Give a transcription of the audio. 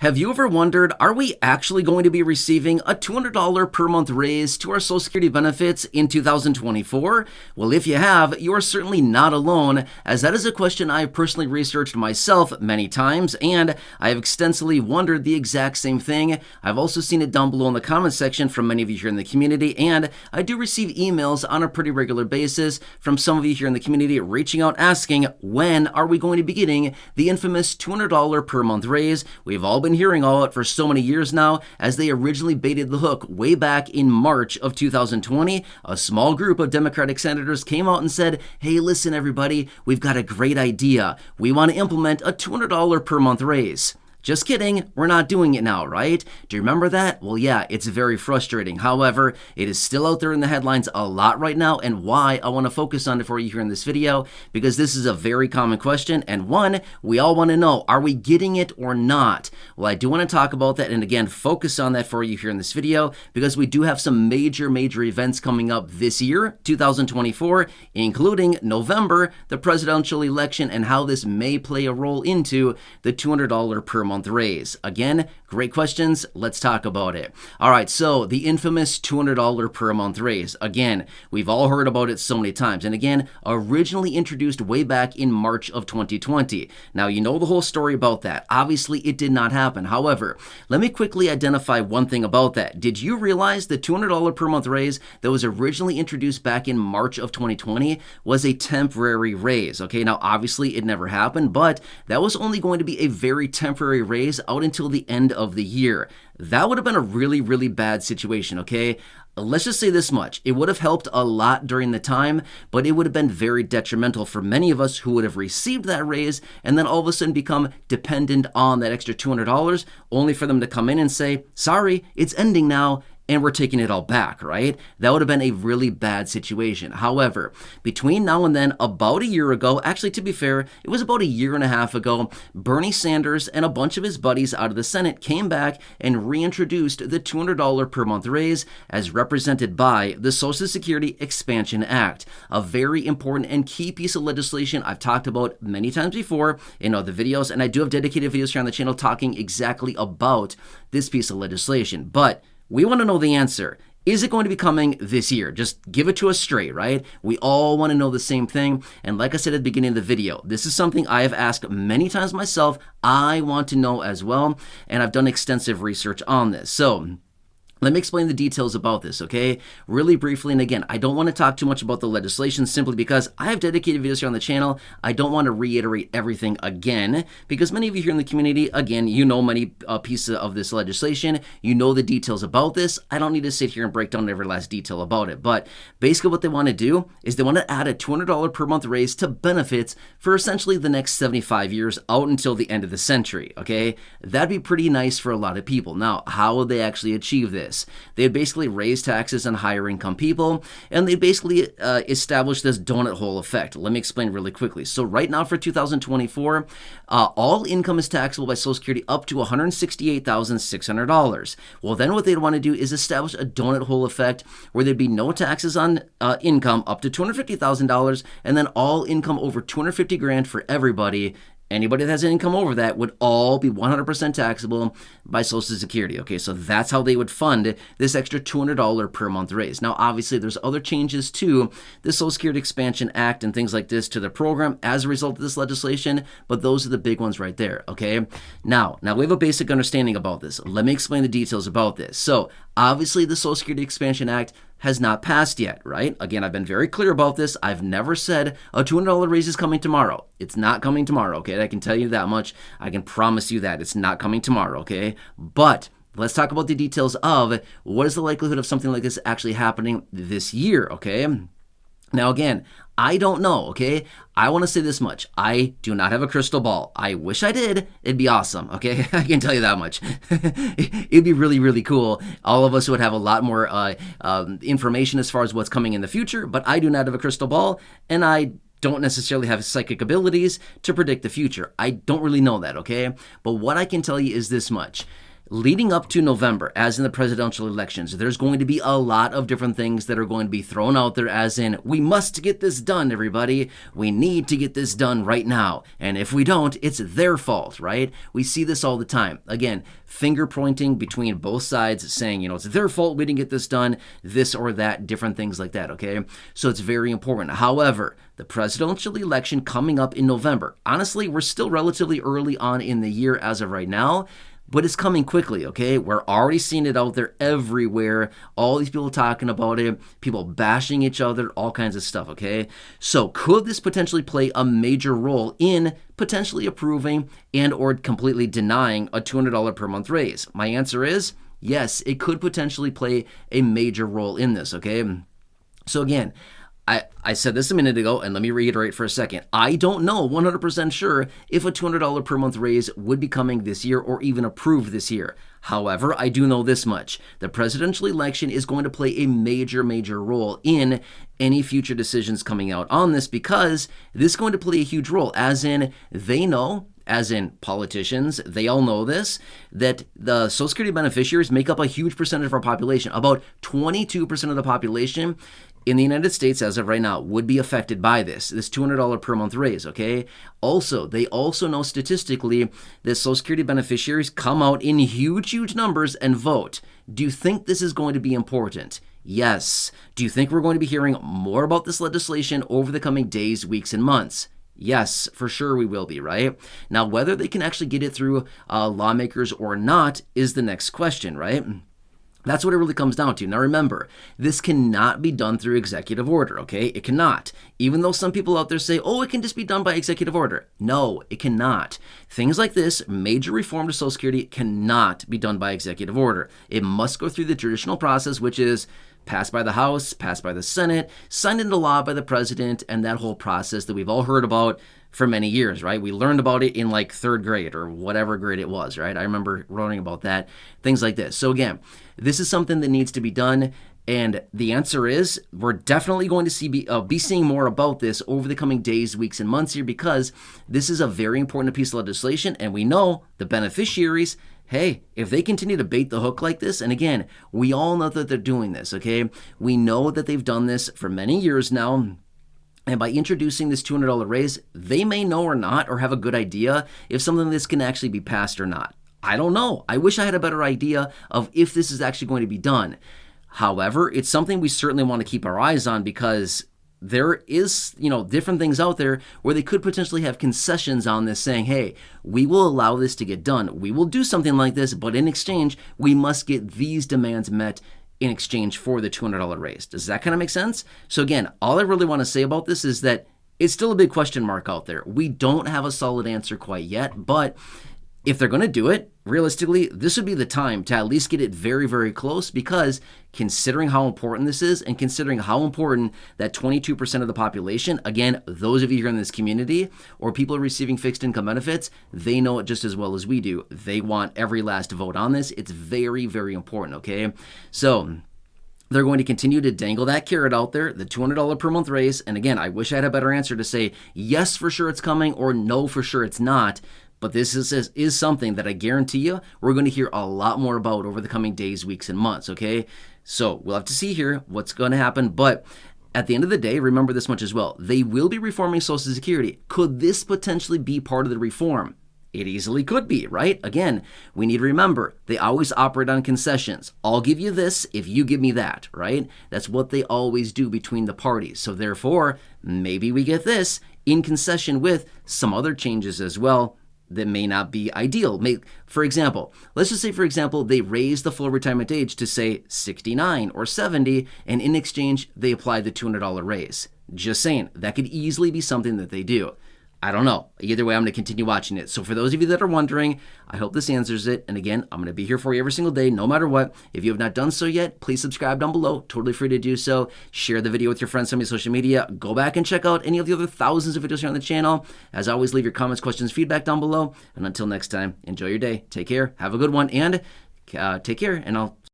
Have you ever wondered, are we actually going to be receiving a $200 per month raise to our Social Security benefits in 2024? Well, if you have, you are certainly not alone, as that is a question I have personally researched myself many times, and I have extensively wondered the exact same thing. I've also seen it down below in the comment section from many of you here in the community, and I do receive emails on a pretty regular basis from some of you here in the community reaching out asking, when are we going to be getting the infamous $200 per month raise? We've all been hearing all it for so many years now, as they originally baited the hook way back in March of 2020. A small group of Democratic senators came out and said, hey, listen everybody, we've got a great idea. We want to implement a $200 per month raise. Just kidding, we're not doing it now, right? Do you remember that? Well, yeah, it's very frustrating. However, it is still out there in the headlines a lot right now, and why I want to focus on it for you here in this video, because this is a very common question, and one, we all want to know, are we getting it or not? Well, I do want to talk about that, and again, focus on that for you here in this video, because we do have some major events coming up this year, 2024, including November, the presidential election, and how this may play a role into the $200 per month raise. Again, great questions. Let's talk about it. All right, so the infamous $200 per month raise. Again, we've all heard about it so many times. And again, originally introduced way back in March of 2020. Now, you know the whole story about that. Obviously, it did not happen. However, let me quickly identify one thing about that. Did you realize the $200 per month raise that was originally introduced back in March of 2020 was a temporary raise? Okay, now obviously it never happened, but that was only going to be a very temporary raise out until the end of the year. That would have been a really bad situation, okay? Let's just say this much. It would have helped a lot during the time, but it would have been very detrimental for many of us who would have received that raise and then all of a sudden become dependent on that extra $200, only for them to come in and say, sorry, it's ending now, and we're taking it all back, right? That would have been a really bad situation. However, between now and then, about a year ago, actually to be fair, it was about a year and a half ago, Bernie Sanders and a bunch of his buddies out of the Senate came back and reintroduced the $200 per month raise as represented by the Social Security Expansion Act, a very important and key piece of legislation I've talked about many times before in other videos, and I do have dedicated videos here on the channel talking exactly about this piece of legislation. But we want to know the answer. Is it going to be coming this year? Just give it to us straight, right? We all want to know the same thing. And like I said at the beginning of the video, this is something I have asked many times myself. I want to know as well. And I've done extensive research on this. So let me explain the details about this, okay? Really briefly, and again, I don't want to talk too much about the legislation simply because I have dedicated videos here on the channel. I don't want to reiterate everything again because many of you here in the community, again, you know many pieces of this legislation. You know the details about this. I don't need to sit here and break down every last detail about it. But basically what they want to do is they want to add a $200 per month raise to benefits for essentially the next 75 years out until the end of the century, okay? That'd be pretty nice for a lot of people. Now, how will they actually achieve this? They'd basically raise taxes on higher income people, and they basically establish this donut hole effect. Let me explain really quickly. So right now for 2024, all income is taxable by Social Security up to $168,600. Well, then what they'd want to do is establish a donut hole effect where there'd be no taxes on income up to $250,000, and then all income over $250,000 for everybody. Anybody that has an income over that would all be 100% taxable by Social Security. Okay, so that's how they would fund this extra $200 per month raise. Now, obviously, there's other changes to the Social Security Expansion Act and things like this to the program as a result of this legislation, but those are the big ones right there, okay? Now we have a basic understanding about this. Let me explain the details about this. So, obviously, the Social Security Expansion Act has not passed yet, right? Again, I've been very clear about this. I've never said a $200 raise is coming tomorrow. It's not coming tomorrow, okay? I can tell you that much. I can promise you that. It's not coming tomorrow, okay? But let's talk about the details of what is the likelihood of something like this actually happening this year, okay? Now, again, I don't know, okay? I want to say this much. I do not have a crystal ball. I wish I did. It'd be awesome, okay? I can tell you that much. It'd be really cool. All of us would have a lot more information as far as what's coming in the future, but I do not have a crystal ball, and I don't necessarily have psychic abilities to predict the future. I don't really know that, okay? But what I can tell you is this much. leading up to November, as in the presidential elections, there's going to be a lot of different things that are going to be thrown out there, as in, we must get this done, everybody. We need to get this done right now. And if we don't, it's their fault, right? We see this all the time. Again, finger pointing between both sides, saying, it's their fault we didn't get this done, this or that, different things like that, okay? So it's very important. However, the presidential election coming up in November, honestly, we're still relatively early on in the year as of right now, but it's coming quickly, okay? We're already seeing it out there everywhere. All these people talking about it, people bashing each other, all kinds of stuff, okay? So could this potentially play a major role in potentially approving and or completely denying a $200 per month raise? My answer is yes, it could potentially play a major role in this, okay? So again, I said this a minute ago, and let me reiterate for a second. I don't know 100% sure if a $200 per month raise would be coming this year or even approved this year. However, I do know this much. The presidential election is going to play a major, major role in any future decisions coming out on this, because this is going to play a huge role, as in they know, as in politicians, they all know this, that the Social Security beneficiaries make up a huge percentage of our population. About 22% of the population in the United States as of right now would be affected by this $200 per month raise, okay? Also, they also know statistically that Social Security beneficiaries come out in huge, huge numbers and vote. Do you think this is going to be important? Yes. Do you think we're going to be hearing more about this legislation over the coming days, weeks, and months? Yes, for sure we will be, right? Now, whether they can actually get it through lawmakers or not is the next question, right? That's what it really comes down to. Now remember, this cannot be done through executive order, okay? It cannot. Even though some people out there say, oh, it can just be done by executive order. No, it cannot. Things like this, major reform to Social Security, cannot be done by executive order. It must go through the traditional process, which is passed by the House, passed by the Senate, signed into law by the president, and that whole process that we've all heard about for many years, right? We learned about it in like third grade or whatever grade it was, right? I remember learning about that, things like this. So again, this is something that needs to be done. And the answer is we're definitely going to be seeing more about this over the coming days, weeks, and months here, because this is a very important piece of legislation. And we know the beneficiaries, hey, if they continue to bait the hook like this, and again, we all know that they're doing this, okay? We know that they've done this for many years now. And by introducing this $200 raise, they may know or not, or have a good idea if something like this can actually be passed or not. I don't know. I wish I had a better idea of if this is actually going to be done. However, it's something we certainly want to keep our eyes on, because there is, different things out there where they could potentially have concessions on this, saying, hey, we will allow this to get done. We will do something like this, but in exchange, we must get these demands met in exchange for the $200 raise. Does that kind of make sense? So again, all I really want to say about this is that it's still a big question mark out there. We don't have a solid answer quite yet, but if they're going to do it, realistically, this would be the time to at least get it very, very close, because considering how important this is, and considering how important that 22% of the population, again, those of you here in this community or people receiving fixed income benefits, they know it just as well as we do. They want every last vote on this. It's very, very important, okay? So they're going to continue to dangle that carrot out there, the $200 per month raise. And again, I wish I had a better answer to say, yes, for sure it's coming, or no, for sure it's not. But this is something that I guarantee you we're going to hear a lot more about over the coming days, weeks, and months, okay? So we'll have to see here what's going to happen. But at the end of the day, remember this much as well. They will be reforming Social Security. Could this potentially be part of the reform? It easily could be, right? Again, we need to remember, they always operate on concessions. I'll give you this if you give me that, right? That's what they always do between the parties. So therefore, maybe we get this in concession with some other changes as well that may not be ideal. For example, let's just say, for example, they raise the full retirement age to say 69 or 70, and in exchange, they apply the $200 raise. Just saying, that could easily be something that they do. I don't know. Either way, I'm going to continue watching it. So for those of you that are wondering, I hope this answers it. And again, I'm going to be here for you every single day, no matter what. If you have not done so yet, please subscribe down below. Totally free to do so. Share the video with your friends on your social media. Go back and check out any of the other thousands of videos here on the channel. As always, leave your comments, questions, feedback down below. And until next time, enjoy your day. Take care. Have a good one. And take care. And I'll